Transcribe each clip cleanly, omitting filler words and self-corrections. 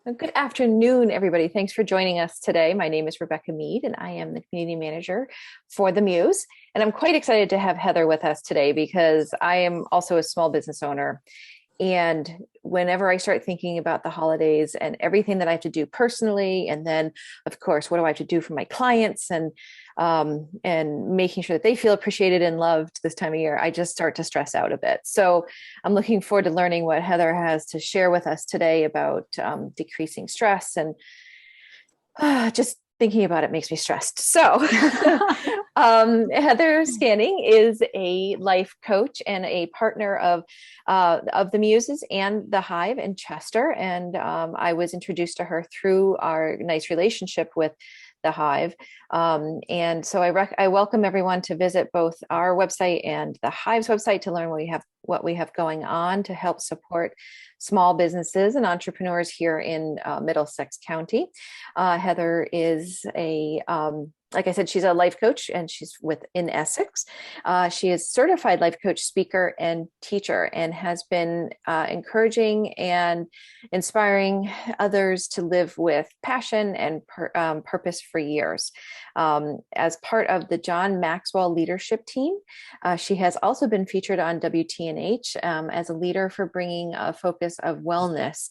Well, good afternoon, everybody. Thanks for joining us today. My name is Rebecca Mead, and I am the community manager for the Muse. And I'm quite excited to have Heather with us today because I am also a small business owner. And whenever I start thinking about the holidays and everything that I have to do personally, and then, of course, what do I have to do for my clients and making sure that they feel appreciated and loved this time of year, I just start to stress out a bit. So I'm looking forward to learning what Heather has to share with us today about decreasing stress and just thinking about it makes me stressed. So, Heather Skaanning is a life coach and a partner of the Muses and the Hive in Chester, and I was introduced to her through our nice relationship with the Hive. And so I welcome everyone to visit both our website and the Hive's website to learn what we have going on to help support small businesses and entrepreneurs here in Middlesex County. Heather is like I said, she's a life coach and she's in Essex. She is certified life coach, speaker, and teacher, and has been encouraging and inspiring others to live with passion and purpose for years. As part of the John Maxwell Leadership team, she has also been featured on WTNH as a leader for bringing a focus of wellness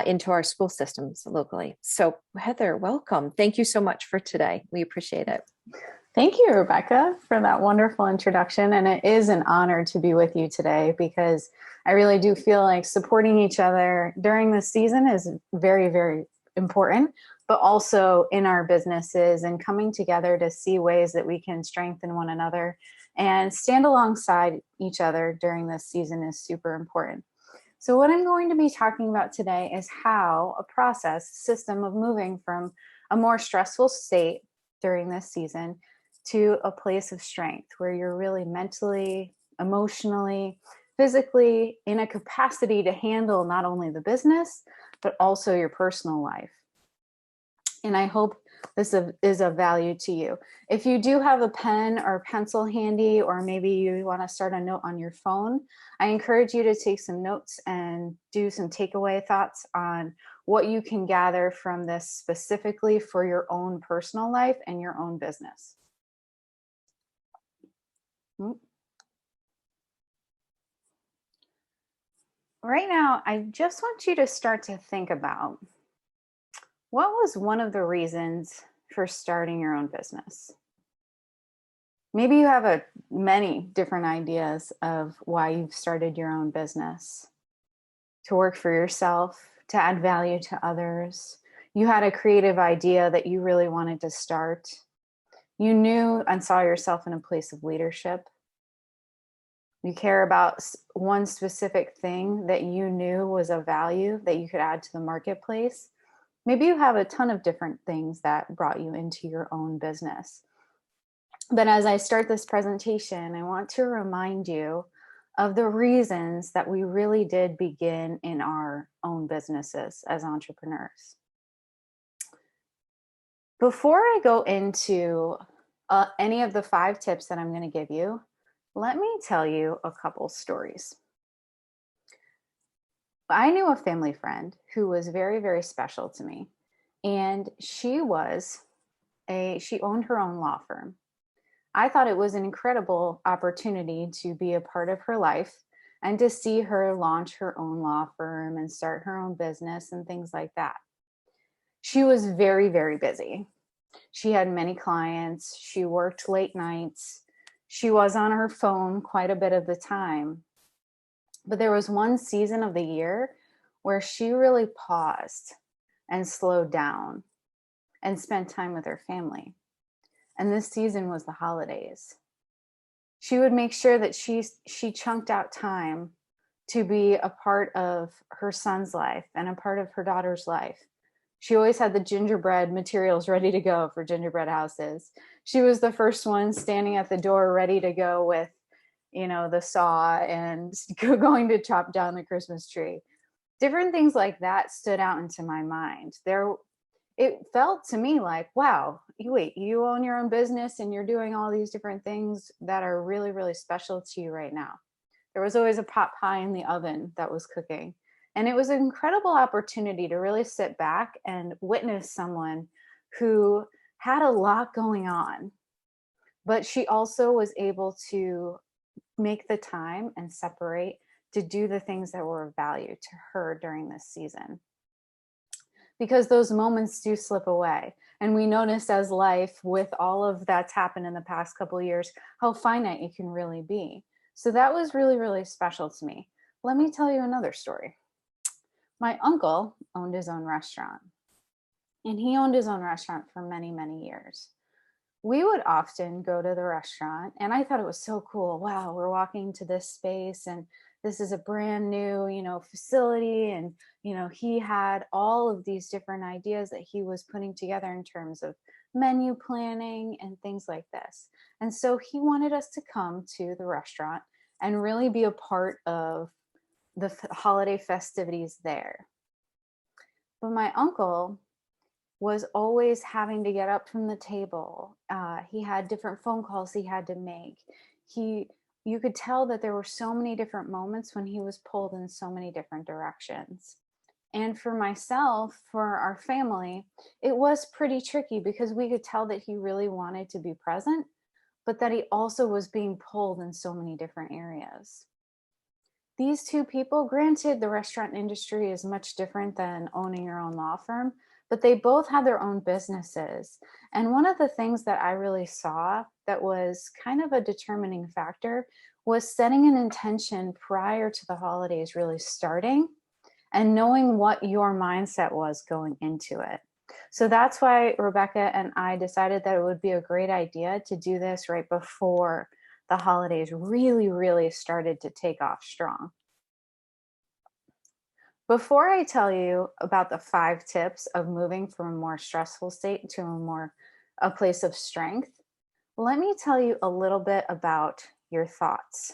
into our school systems locally. So, Heather, welcome. Thank you so much for today. We appreciate it. Thank you, Rebecca, for that wonderful introduction. And it is an honor to be with you today because I really do feel like supporting each other during this season is very, very important, but also in our businesses and coming together to see ways that we can strengthen one another and stand alongside each other during this season is super important. So what I'm going to be talking about today is how a process system of moving from a more stressful state during this season to a place of strength where you're really mentally, emotionally, physically in a capacity to handle not only the business, but also your personal life. And I hope this is of value to you. If you do have a pen or pencil handy, or maybe you want to start a note on your phone, I encourage you to take some notes and do some takeaway thoughts on what you can gather from this specifically for your own personal life and your own business. Right now, I just want you to start to think about what was one of the reasons for starting your own business. Maybe you have many different ideas of why you've started your own business. To work for yourself, to add value to others. You had a creative idea that you really wanted to start. You knew and saw yourself in a place of leadership. You care about one specific thing that you knew was of value that you could add to the marketplace. Maybe you have a ton of different things that brought you into your own business. But as I start this presentation, I want to remind you of the reasons that we really did begin in our own businesses as entrepreneurs. Before I go into any of the 5 tips that I'm going to give you, let me tell you a couple stories. I knew a family friend who was very, very special to me, and she owned her own law firm. I thought it was an incredible opportunity to be a part of her life and to see her launch her own law firm and start her own business and things like that. She was very, very busy. She had many clients. She worked late nights. She was on her phone quite a bit of the time. But there was one season of the year where she really paused and slowed down and spent time with her family. And this season was the holidays. She would make sure that she chunked out time to be a part of her son's life and a part of her daughter's life. She always had the gingerbread materials ready to go for gingerbread houses. She was the first one standing at the door ready to go with, the saw and going to chop down the Christmas tree. Different things like that stood out into my mind. It felt to me like, wow, you own your own business and you're doing all these different things that are really, really special to you right now. There was always a pot pie in the oven that was cooking. And it was an incredible opportunity to really sit back and witness someone who had a lot going on, but she also was able to make the time and separate to do the things that were of value to her during this season. Because those moments do slip away. And we noticed as life, with all of that's happened in the past couple of years, how finite it can really be. So that was really, really special to me. Let me tell you another story. My uncle owned his own restaurant, and he owned his own restaurant for many, many years. We would often go to the restaurant, and I thought it was so cool. Wow, we're walking to this space, and this is a brand new, facility. And, he had all of these different ideas that he was putting together in terms of menu planning and things like this. And so he wanted us to come to the restaurant and really be a part of the holiday festivities there. But my uncle was always having to get up from the table. He had different phone calls he had to make. You could tell that there were so many different moments when he was pulled in so many different directions. And for myself, for our family, it was pretty tricky because we could tell that he really wanted to be present, but that he also was being pulled in so many different areas. These two people, granted, the restaurant industry is much different than owning your own law firm, but they both had their own businesses. And one of the things that I really saw that was kind of a determining factor was setting an intention prior to the holidays really starting and knowing what your mindset was going into it. So that's why Rebecca and I decided that it would be a great idea to do this right before the holidays really, really started to take off strong. Before I tell you about the 5 tips of moving from a more stressful state to a place of strength, let me tell you a little bit about your thoughts,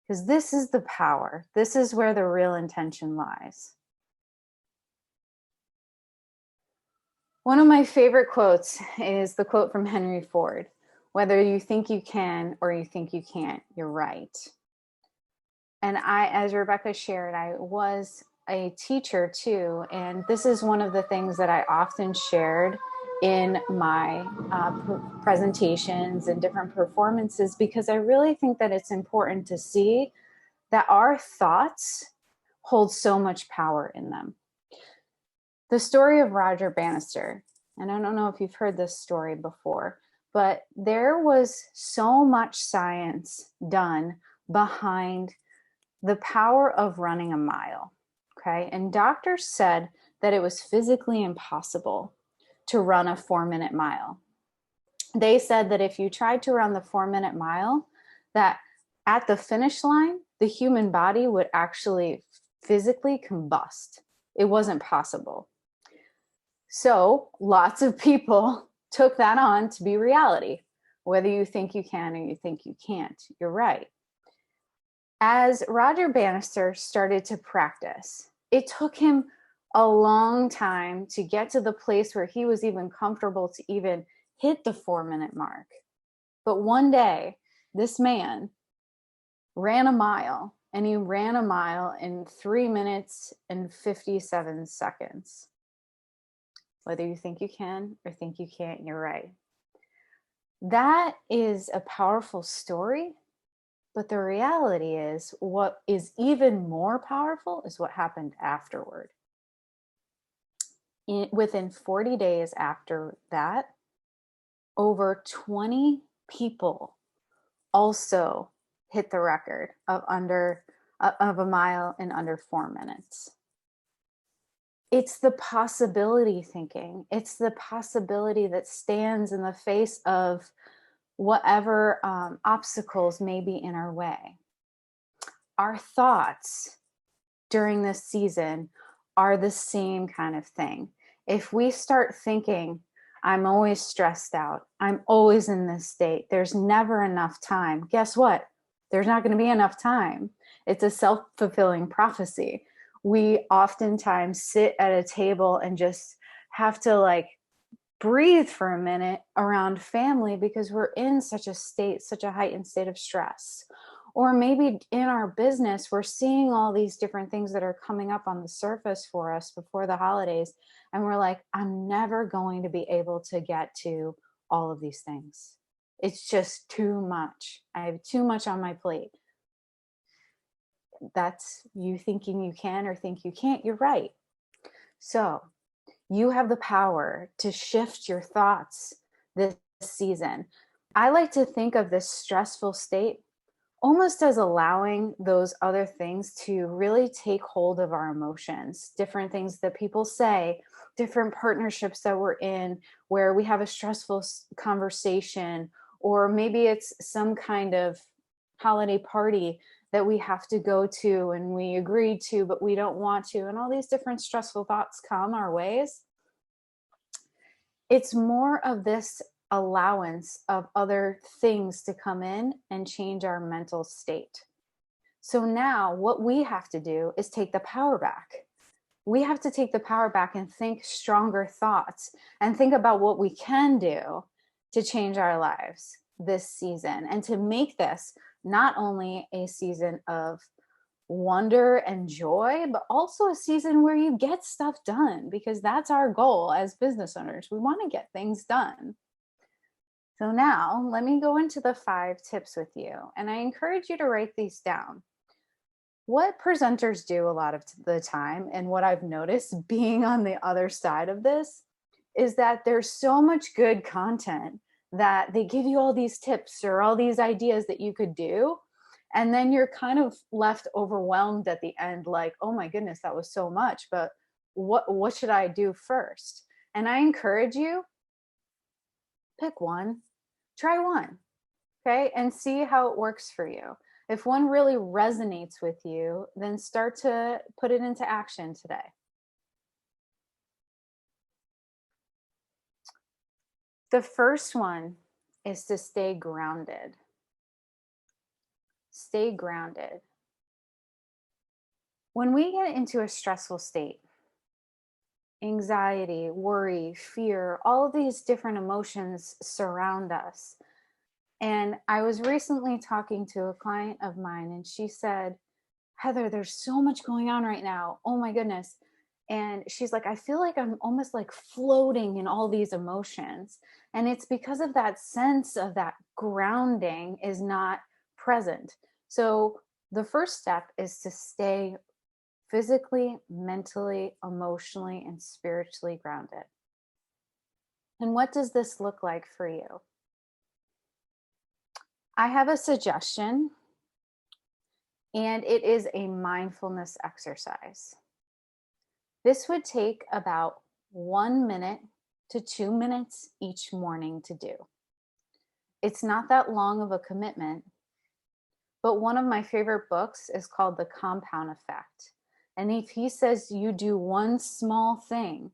because this is the power. This is where the real intention lies. One of my favorite quotes is the quote from Henry Ford: "Whether you think you can or you think you can't, you're right." And as Rebecca shared, I was a teacher too. And this is one of the things that I often shared in my presentations and different performances, because I really think that it's important to see that our thoughts hold so much power in them. The story of Roger Bannister, and I don't know if you've heard this story before, but there was so much science done behind the power of running a mile. Okay. And doctors said that it was physically impossible to run a 4-minute mile. They said that if you tried to run the 4-minute mile, that at the finish line, the human body would actually physically combust. It wasn't possible. So lots of people took that on to be reality. Whether you think you can or you think you can't, you're right. As Roger Bannister started to practice, it took him a long time to get to the place where he was even comfortable to even hit the 4-minute mark. But one day, this man ran a mile, and he ran a mile in 3 minutes and 57 seconds. Whether you think you can or think you can't, you're right. That is a powerful story. But the reality is, what is even more powerful is what happened afterward. Within 40 days after that, over 20 people also hit the record of a mile in under 4 minutes. It's the possibility thinking. It's the possibility that stands in the face of whatever obstacles may be in our way. Our thoughts during this season are the same kind of thing. If we start thinking, I'm always stressed out, I'm always in this state, there's never enough time, guess what? There's not going to be enough time. It's a self-fulfilling prophecy. We oftentimes sit at a table and just have to breathe for a minute around family because we're in such a heightened state of stress. Or maybe in our business, we're seeing all these different things that are coming up on the surface for us before the holidays. And we're like, I'm never going to be able to get to all of these things. It's just too much. I have too much on my plate. That's you thinking you can or think you can't. You're right. So you have the power to shift your thoughts this season. I like to think of this stressful state almost as allowing those other things to really take hold of our emotions, different things that people say, different partnerships that we're in where we have a stressful conversation, or maybe it's some kind of holiday party that we have to go to and we agreed to, but we don't want to, and all these different stressful thoughts come our ways. It's more of this allowance of other things to come in and change our mental state. So now what we have to do is take the power back. We have to take the power back and think stronger thoughts and think about what we can do to change our lives this season and to make this not only a season of wonder and joy, but also a season where you get stuff done, because that's our goal as business owners. We want to get things done. So now let me go into the 5 tips with you, and I encourage you to write these down. What presenters do a lot of the time, and what I've noticed being on the other side of this, is that there's so much good content that they give you all these tips or all these ideas that you could do. And then you're kind of left overwhelmed at the end, like, oh my goodness, that was so much, but what should I do first? And I encourage you, pick one, try one, okay? And see how it works for you. If one really resonates with you, then start to put it into action today. The first one is to stay grounded. Stay grounded. When we get into a stressful state, anxiety, worry, fear, all of these different emotions surround us. And I was recently talking to a client of mine, and she said, Heather, there's so much going on right now. Oh my goodness. And she's like, I feel like I'm almost like floating in all these emotions. And it's because of that sense of that grounding is not present. So the first step is to stay physically, mentally, emotionally, and spiritually grounded. And what does this look like for you? I have a suggestion, and it is a mindfulness exercise. This would take about 1 minute to 2 minutes each morning to do. It's not that long of a commitment, but one of my favorite books is called The Compound Effect. And if he says you do one small thing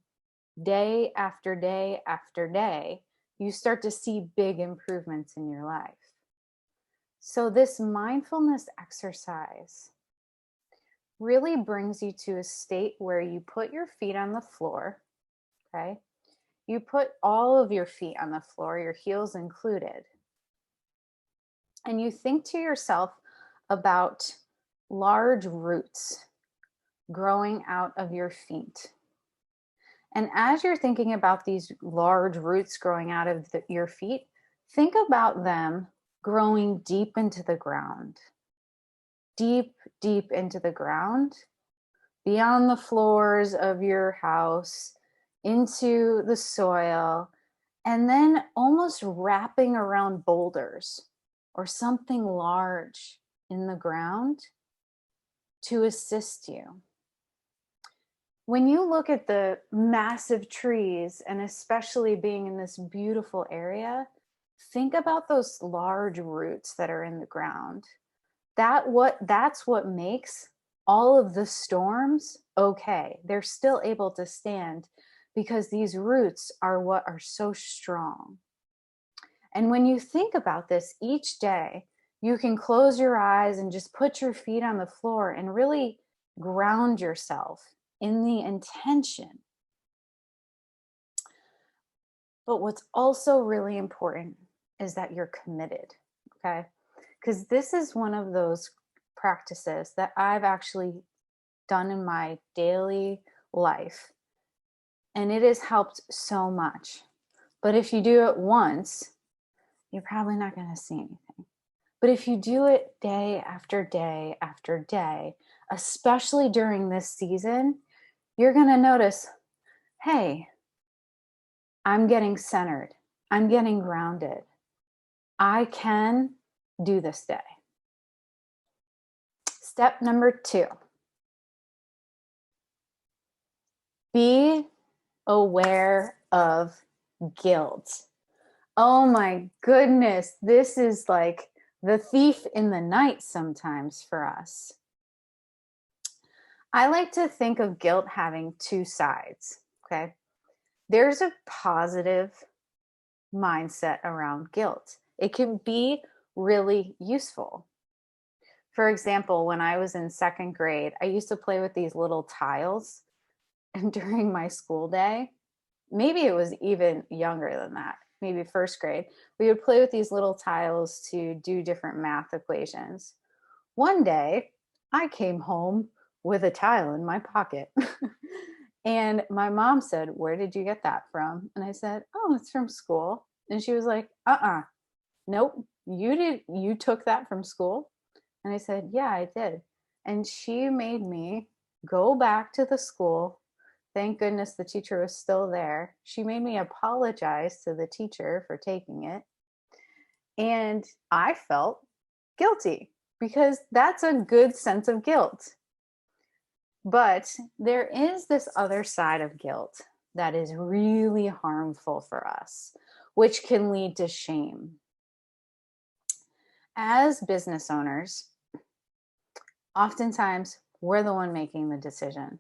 day after day after day, you start to see big improvements in your life. So this mindfulness exercise really brings you to a state where you put your feet on the floor, okay? You put all of your feet on the floor, your heels included. And you think to yourself about large roots growing out of your feet. And as you're thinking about these large roots growing out of your feet, think about them growing deep into the ground. Deep, deep into the ground, beyond the floors of your house, into the soil, and then almost wrapping around boulders or something large in the ground to assist you. When you look at the massive trees, and especially being in this beautiful area, think about those large roots that are in the ground. That's what makes all of the storms okay. They're still able to stand because these roots are what are so strong. And when you think about this each day, you can close your eyes and just put your feet on the floor and really ground yourself in the intention. But what's also really important is that you're committed, okay? because this is one of those practices that I've actually done in my daily life, and it has helped so much. But if you do it once, you're probably not going to see anything. But if you do it day after day after day, especially during this season, you're going to notice, hey, I'm getting centered. I'm getting grounded. I can do this day. Step number 2, be aware of guilt. Oh my goodness, this is like the thief in the night sometimes for us. I like to think of guilt having 2 sides, okay? There's a positive mindset around guilt. It can be really useful. For example, when I was in 2nd grade, I used to play with these little tiles, and during my school day, maybe it was even younger than that, maybe 1st grade, we would play with these little tiles to do different math equations. One day, I came home with a tile in my pocket. And my mom said, "Where did you get that from?" And I said, "Oh, it's from school." And she was like, "Nope, you took that from school?" And I said, "Yeah, I did." And she made me go back to the school. Thank goodness the teacher was still there. She made me apologize to the teacher for taking it. And I felt guilty because that's a good sense of guilt. But there is this other side of guilt that is really harmful for us, which can lead to shame. As business owners, oftentimes we're the one making the decision.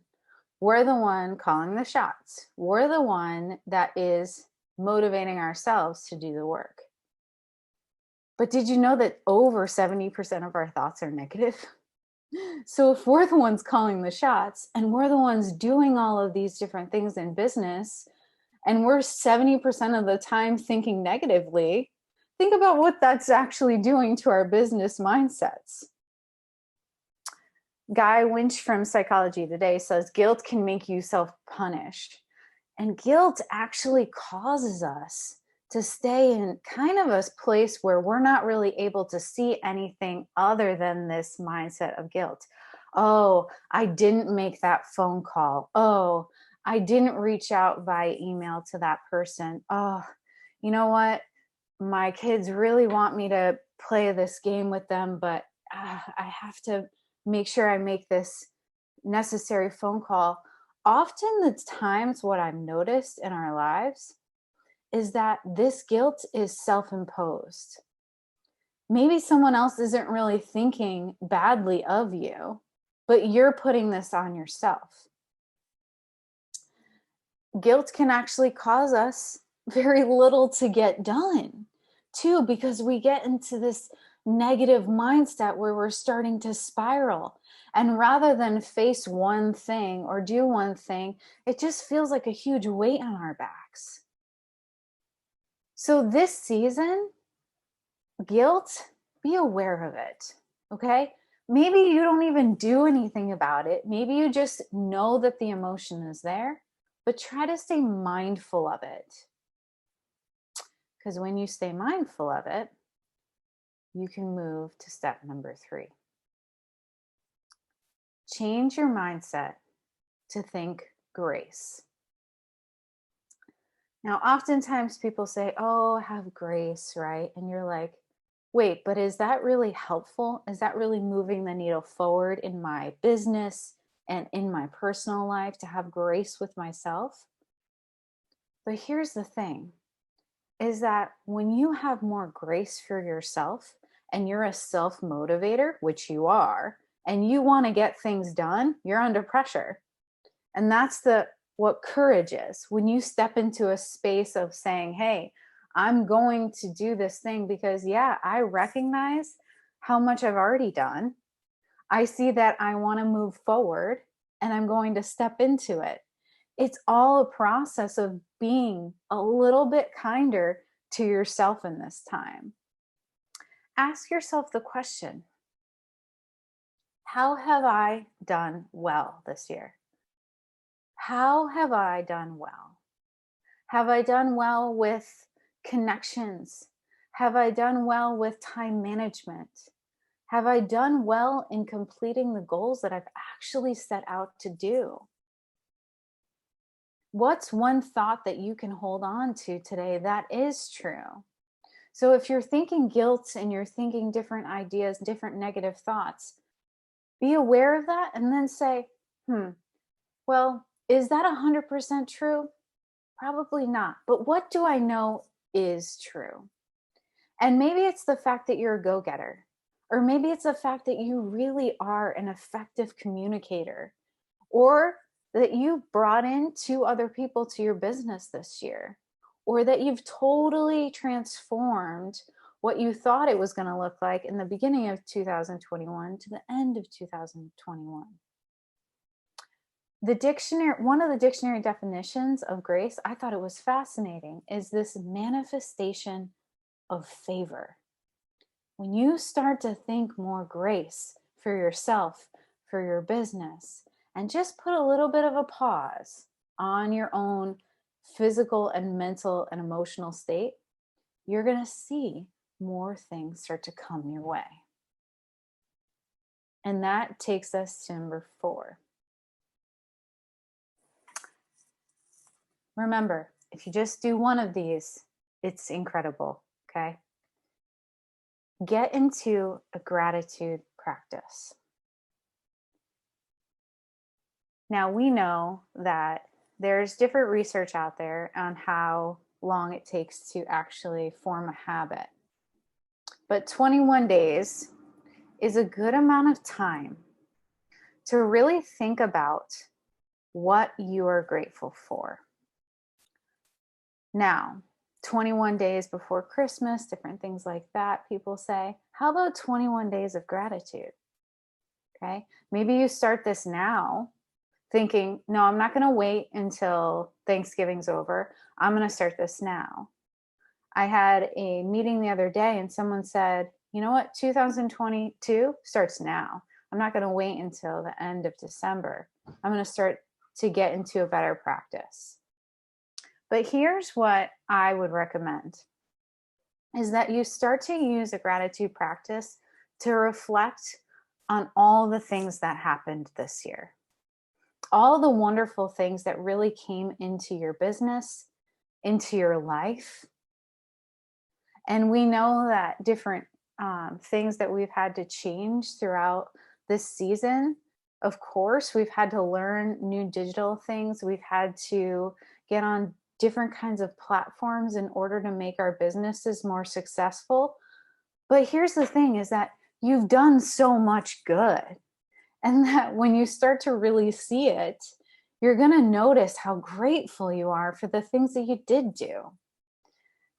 We're the one calling the shots. We're the one that is motivating ourselves to do the work. But did you know that over 70% of our thoughts are negative? So if we're the ones calling the shots and we're the ones doing all of these different things in business, and we're 70% of the time thinking negatively, think about what that's actually doing to our business mindsets. Guy Winch from Psychology Today says guilt can make you self-punished. And guilt actually causes us to stay in kind of a place where we're not really able to see anything other than this mindset of guilt. Oh, I didn't make that phone call. Oh, I didn't reach out via email to that person. Oh, you know what? My kids really want me to play this game with them, but I have to make sure I make this necessary phone call. Often the times what I've noticed in our lives is that this guilt is self-imposed. Maybe someone else isn't really thinking badly of you, but you're putting this on yourself. Guilt can actually cause us very little to get done too, because we get into this negative mindset where we're starting to spiral. And rather than face one thing or do one thing, it just feels like a huge weight on our backs. So this season, guilt, be aware of it, okay? Maybe you don't even do anything about it. Maybe you just know that the emotion is there, but try to stay mindful of it. Because when you stay mindful of it, you can move to step number 3. Change your mindset to think grace. Now, oftentimes people say, "Oh, have grace," right? And you're like, wait, but is that really helpful? Is that really moving the needle forward in my business and in my personal life to have grace with myself? But here's the thing, is that when you have more grace for yourself and you're a self-motivator, which you are, and you want to get things done, you're under pressure. And that's what courage is. When you step into a space of saying, "Hey, I'm going to do this thing because, yeah, I recognize how much I've already done. I see that I want to move forward and I'm going to step into it." It's all a process of being a little bit kinder to yourself in this time. ask yourself the question, how have I done well this year? How have I done well? Have I done well with connections? Have I done well with time management? Have I done well in completing the goals that I've actually set out to do? What's one thought that you can hold on to today that is true? So if you're thinking guilt and you're thinking different ideas, different negative thoughts, be aware of that and then say, well, is that 100% true? Probably not. But what do I know is true? And maybe it's the fact that you're a go-getter, or maybe it's the fact that you really are an effective communicator, or that you brought in 2 other people to your business this year, or that you've totally transformed what you thought it was going to look like in the beginning of 2021 to the end of 2021. One of the dictionary definitions of grace, I thought it was fascinating, is this manifestation of favor. When you start to think more grace for yourself, for your business, and just put a little bit of a pause on your own physical and mental and emotional state, you're going to see more things start to come your way. And that takes us to number 4. Remember, if you just do one of these, it's incredible, okay? Get into a gratitude practice. Now, we know that there's different research out there on how long it takes to actually form a habit. But 21 days is a good amount of time to really think about what you are grateful for. Now, 21 days before Christmas, different things like that, people say, how about 21 days of gratitude? Okay, maybe you start this now thinking, no, I'm not going to wait until Thanksgiving's over. I'm going to start this now. I had a meeting the other day and someone said, you know what, 2022 starts now. I'm not going to wait until the end of December. I'm going to start to get into a better practice. But here's what I would recommend, is that you start to use a gratitude practice to reflect on all the things that happened this year. All the wonderful things that really came into your business, into your life. And we know that different things that we've had to change throughout this season. Of course, we've had to learn new digital things. We've had to get on different kinds of platforms in order to make our businesses more successful. But here's the thing, is that you've done so much good. And that when you start to really see it, you're going to notice how grateful you are for the things that you did do.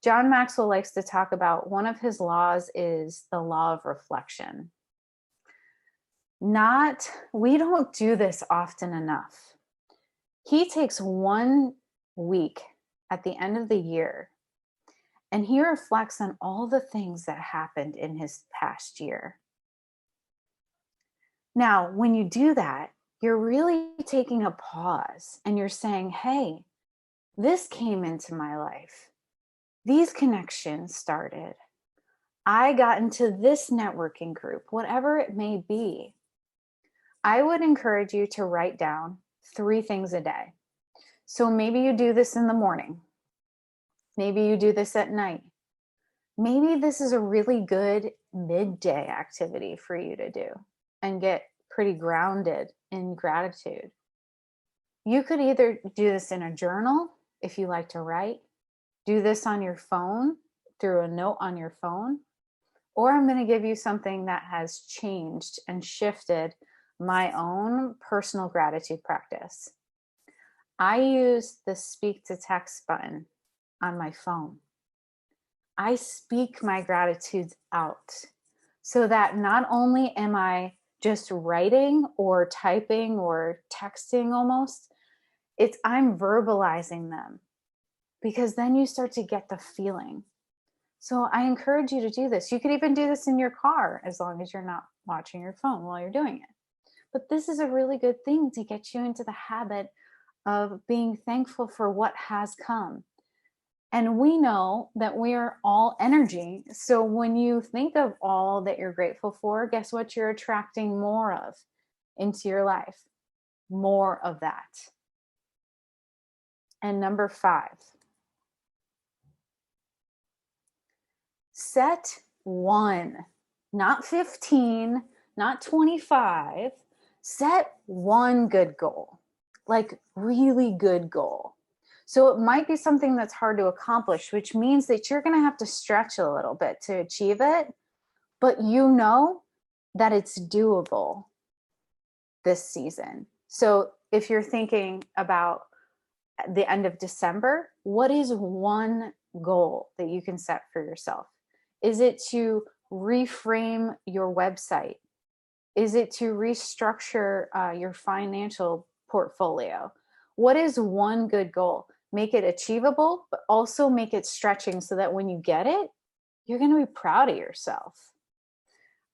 John Maxwell likes to talk about one of his laws is the law of reflection. We don't do this often enough. He takes 1 week at the end of the year and he reflects on all the things that happened in his past year. Now, when you do that, you're really taking a pause and you're saying, hey, this came into my life. These connections started. I got into this networking group, whatever it may be. I would encourage you to write down 3 things a day. So maybe you do this in the morning. Maybe you do this at night. Maybe this is a really good midday activity for you to do and get pretty grounded in gratitude. You could either do this in a journal if you like to write, do this on your phone through a note on your phone, or I'm going to give you something that has changed and shifted my own personal gratitude practice. I use the speak to text button on my phone. I speak my gratitudes out so that not only am I just writing or typing or texting almost, I'm verbalizing them, because then you start to get the feeling. So I encourage you to do this. You could even do this in your car as long as you're not watching your phone while you're doing it. But this is a really good thing to get you into the habit of being thankful for what has come. And we know that we are all energy. So when you think of all that you're grateful for, guess what you're attracting more of into your life? More of that. And number 5, set one, not 15, not 25. Set one good goal, like really good goal. So it might be something that's hard to accomplish, which means that you're going to have to stretch a little bit to achieve it, but you know that it's doable this season. So if you're thinking about the end of December, what is one goal that you can set for yourself? Is it to reframe your website? Is it to restructure your financial portfolio? What is one good goal? Make it achievable, but also make it stretching so that when you get it, you're going to be proud of yourself.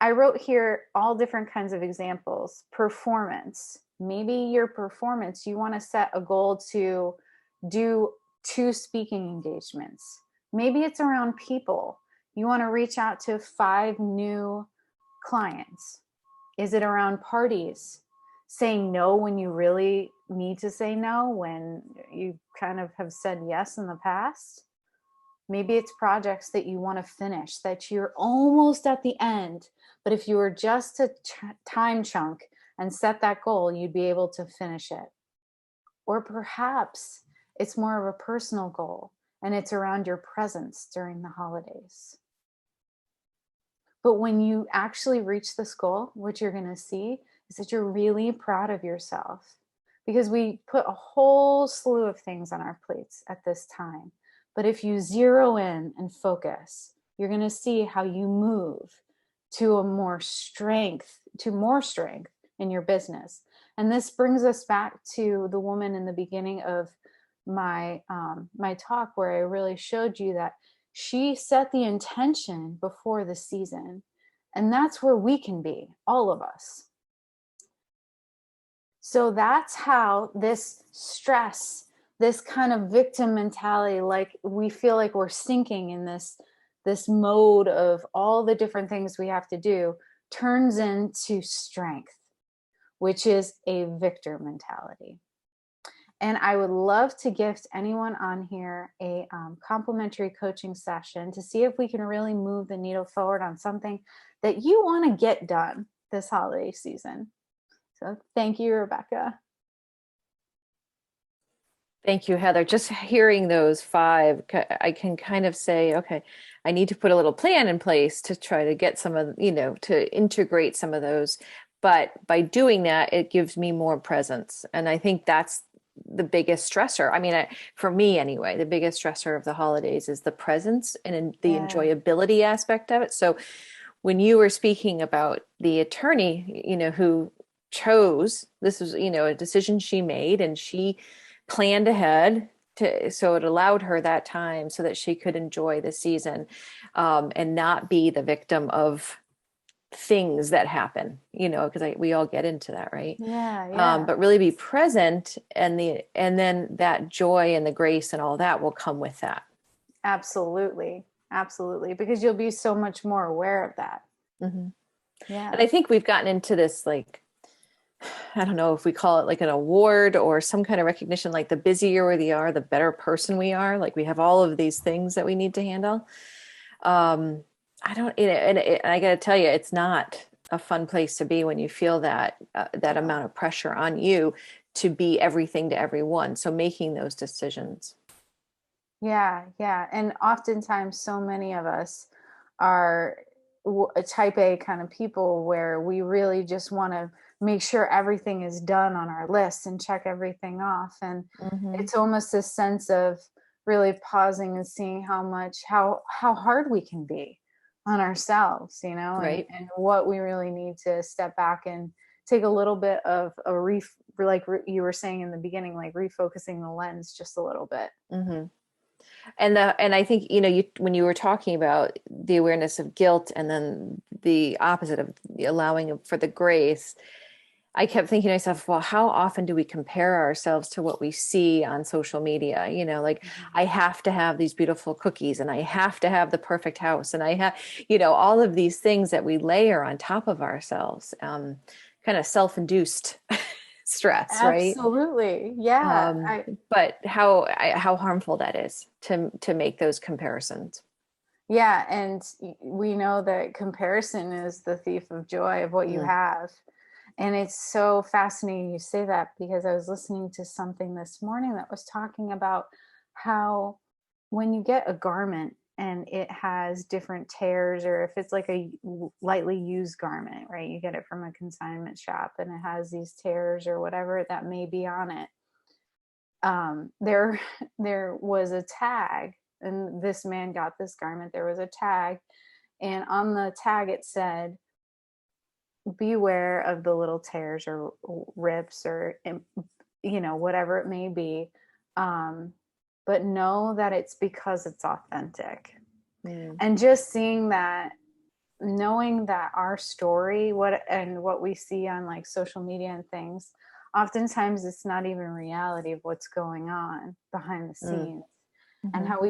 I wrote here all different kinds of examples. Performance. Maybe your performance, you want to set a goal to do 2 speaking engagements. Maybe it's around people. You want to reach out to 5 new clients. Is it around parties? Saying no when you really need to say no, when you kind of have said yes in the past? Maybe it's projects that you want to finish, that you're almost at the end, but if you were just to time chunk and set that goal, you'd be able to finish it. Or perhaps it's more of a personal goal and it's around your presence during the holidays. But when you actually reach this goal, what you're going to see is that you're really proud of yourself, because we put a whole slew of things on our plates at this time. But if you zero in and focus, you're going to see how you move to more strength in your business. And this brings us back to the woman in the beginning of my talk, where I really showed you that she set the intention before the season. And that's where we can be, all of us. So that's how this stress, this kind of victim mentality, like we feel like we're sinking in this mode of all the different things we have to do, turns into strength, which is a victor mentality. And I would love to gift anyone on here a complimentary coaching session to see if we can really move the needle forward on something that you want to get done this holiday season. So thank you, Rebecca. Thank you, Heather. Just hearing those 5, I can kind of say, okay, I need to put a little plan in place to try to get some of, to integrate some of those. But by doing that, it gives me more presence. And I think that's the biggest stressor. I mean, for me anyway, the biggest stressor of the holidays is the presence and the enjoyability aspect of it. So when you were speaking about the attorney, who chose, this was, a decision she made, and she planned ahead so it allowed her that time so that she could enjoy the season, and not be the victim of things that happen, because we all get into that, right? Yeah. But really be present, and then that joy and the grace and all that will come with that. Absolutely. Because you'll be so much more aware of that. Mm-hmm. Yeah. And I think we've gotten into this, like, I don't know if we call it like an award or some kind of recognition, like the busier we are, the better person we are. Like we have all of these things that we need to handle. I don't, and I got to tell you, it's not a fun place to be when you feel that amount of pressure on you to be everything to everyone. So making those decisions. Yeah. And oftentimes, so many of us are a type A kind of people where we really just want to make sure everything is done on our list and check everything off. And it's almost this sense of really pausing and seeing how hard we can be on ourselves, Right. and what we really need to step back and take a little bit of like you were saying in the beginning, like refocusing the lens just a little bit. Mm-hmm. And I think, when you were talking about the awareness of guilt and then the opposite of allowing for the grace, I kept thinking to myself, well, how often do we compare ourselves to what we see on social media? Like, I have to have these beautiful cookies, and I have to have the perfect house, and I have, all of these things that we layer on top of ourselves, kind of self-induced stress, right? Absolutely. Yeah. But how harmful that is to make those comparisons. Yeah, and we know that comparison is the thief of joy of what you Mm, have. And it's so fascinating you say that, because I was listening to something this morning that was talking about how when you get a garment and it has different tears, or if it's like a lightly used garment, right? You get it from a consignment shop and it has these tears or whatever that may be on it. There there was a tag, and this man got this garment. There was a tag, and on the tag it said, beware of the little tears or rips or whatever it may be, um, but know that it's because it's authentic. mm, And just seeing that, knowing that our story, what we see on like social media and things, oftentimes it's not even reality of what's going on behind the mm, scenes. And mhm. how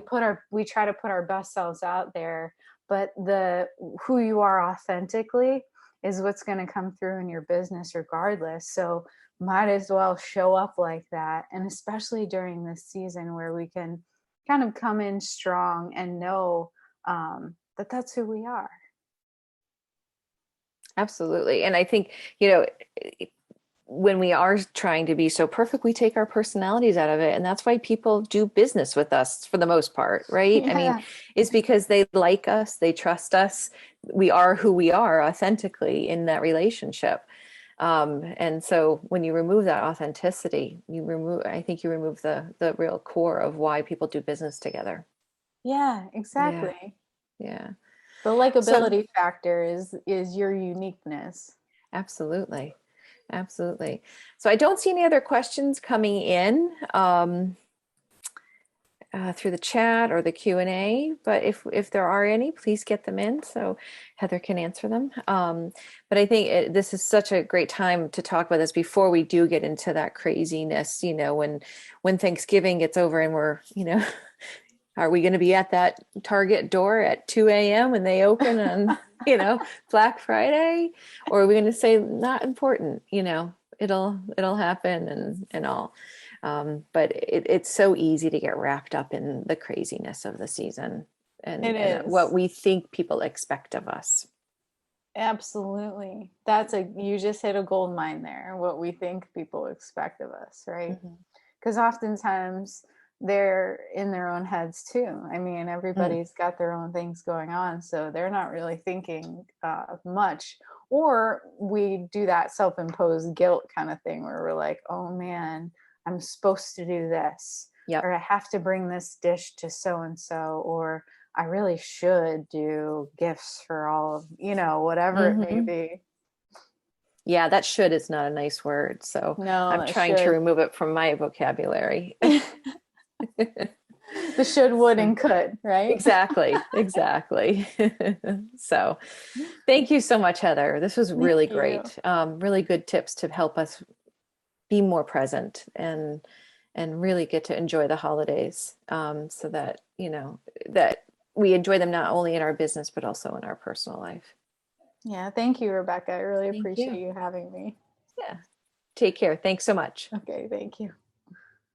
we try to put our best selves out there, but the who you are authentically is what's going to come through in your business regardless. So might as well show up like that, and especially during this season where we can kind of come in strong and know that that's who we are. Absolutely. And I think, you know, when we are trying to be so perfect, we take our personalities out of it. And that's why people do business with us for the most part, right? I mean, Yeah. it's because they like us, they trust us. We are who we are authentically in that relationship. And so when you remove that authenticity, I think you remove the real core of why people do business together. Yeah, Yeah. exactly. Yeah. The So likability factor is your uniqueness. absolutely. Absolutely. So I don't see any other questions coming in through the chat or the Q&A, but if there are any, please get them in so Heather can answer them. But I think this is such a great time to talk about this before we do get into that craziness, when Thanksgiving gets over and we're, are we going to be at that Target door at 2 a.m. when they open on, Black Friday? Or are we going to say not important, it'll happen and all. But it's so easy to get wrapped up in the craziness of the season It and what is. we think people expect of us. Absolutely. You just hit a gold mine there, what we think people expect of us, right? Mhm. Because oftentimes they're in their own heads too. I mean, Mm, everybody's got their own things going on, so they're not really thinking much. Or we do that self imposed guilt kind of thing where we're like, oh man, I'm supposed to do this, or yep. I have to bring this dish to so and so, or I really should do gifts for all of, whatever it may Hmm. be. Yeah, that should is not a nice word. So No, I'm that trying to should. remove it from my vocabulary. The should, would, So and could, right? exactly, exactly. So thank you so much, Heather. This was really Thank you. great. Really good tips to help us be more present and really get to enjoy the holidays, so that that we enjoy them not only in our business but also in our personal life. Yeah, thank you, Rebecca. I really Thank appreciate you. you having me. Yeah. Take care. Thanks so much. Okay, thank you.